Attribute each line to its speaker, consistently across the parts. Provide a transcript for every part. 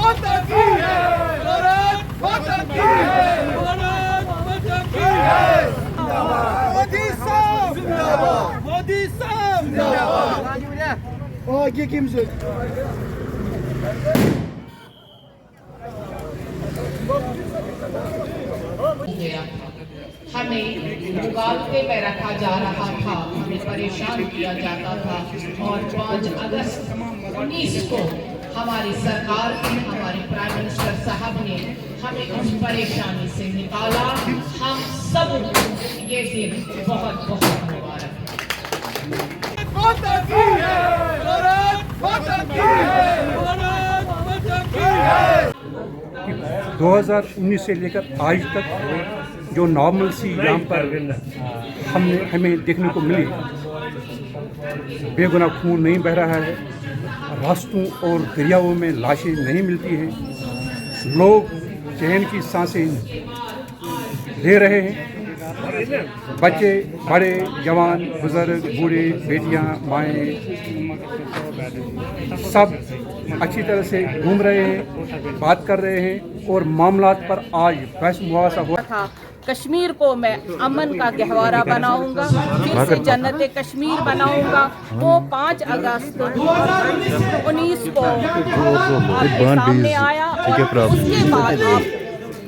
Speaker 1: माता की है, भारत माता की है, भारत माता की है। मोदी साहब जिंदाबाद, मोदी साहब जिंदाबाद।
Speaker 2: आगे kim söz?
Speaker 3: हमें मुकाबले में रखा जा रहा था, हमें परेशान किया जाता था और 5 अगस्त 19 को हमारी सरकार ने, हमारे प्राइम मिनिस्टर साहब ने हमें उस परेशानी से निकाला। हम सब ये दिन बहुत बहुत मुबारक है।
Speaker 1: माता की है, भारत माता की है, भारत माता की है।
Speaker 4: 2019 से लेकर आज तक जो नॉर्मल सी यहाँ पर हमें देखने को मिली, बेगुनाह खून नहीं बह रहा है, रास्तों और दरियाओं में लाशें नहीं मिलती हैं, लोग चैन की सांसें ले रहे हैं, बच्चे बड़े जवान बुजुर्ग बूढ़े बेटियां माएँ सब अच्छी तरह से घूम रहे हैं, बात कर रहे हैं और मामलात पर आज बहस मुबासा हुआ
Speaker 5: था। कश्मीर को मैं अमन का गहवारा बनाऊंगा, फिर से जन्नत कश्मीर बनाऊंगा। वो 5 अगस्त 19 को आपके सामने आया और उसके बाद आप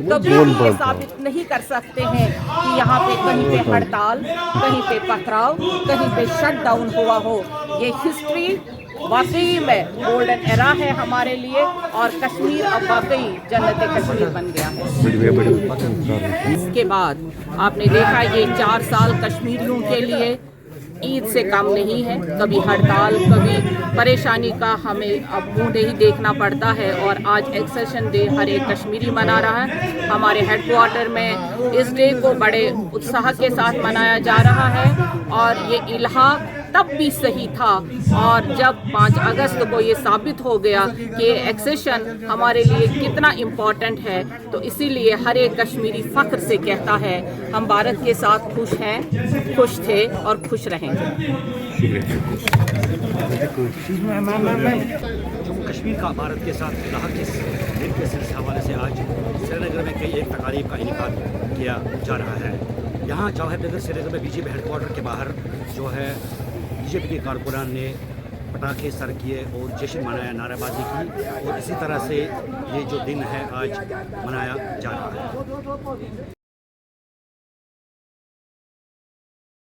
Speaker 5: कभी भी ये साबित नहीं कर सकते हैं कि यहाँ पे कहीं पे हड़ताल, कहीं पे पथराव, कहीं पे शटडाउन हुआ हो। ये हिस्ट्री वाकई में गोल्डन एरा है हमारे लिए और कश्मीर अब वाकई जन्नत कश्मीर बन गया है। इसके बाद आपने देखा ये 4 साल कश्मीरियों के लिए ईद से कम नहीं है। कभी हड़ताल, कभी परेशानी का हमें अब मुंह नहीं देखना पड़ता है और आज एक्सेशन डे हर एक कश्मीरी मना रहा है। हमारे हेडक्वार्टर में इस डे को बड़े उत्साह के साथ मनाया जा रहा है और ये इल्हाक तब भी सही था और जब 5 अगस्त को ये साबित हो गया कि एक्सेशन हमारे लिए कितना इम्पोर्टेंट है, तो इसीलिए हर एक कश्मीरी फ़ख्र से कहता है हम भारत के साथ खुश हैं, खुश थे और खुश रहेंगे।
Speaker 6: जम्मू कश्मीर का भारत के साथ इलाक़े के दिन के हवाले से आज श्रीनगर में कई एक तकारीब का इनेकाद किया जा रहा है। यहाँ जवाहर नगर श्रीनगर में बीजेपी हेडक्वार्टर के बाहर जो है बीजेपी के कारकुनान ने पटाखे सर किए और जश्न मनाया, नारेबाजी की और इसी तरह से ये जो दिन है आज मनाया जा रहा है।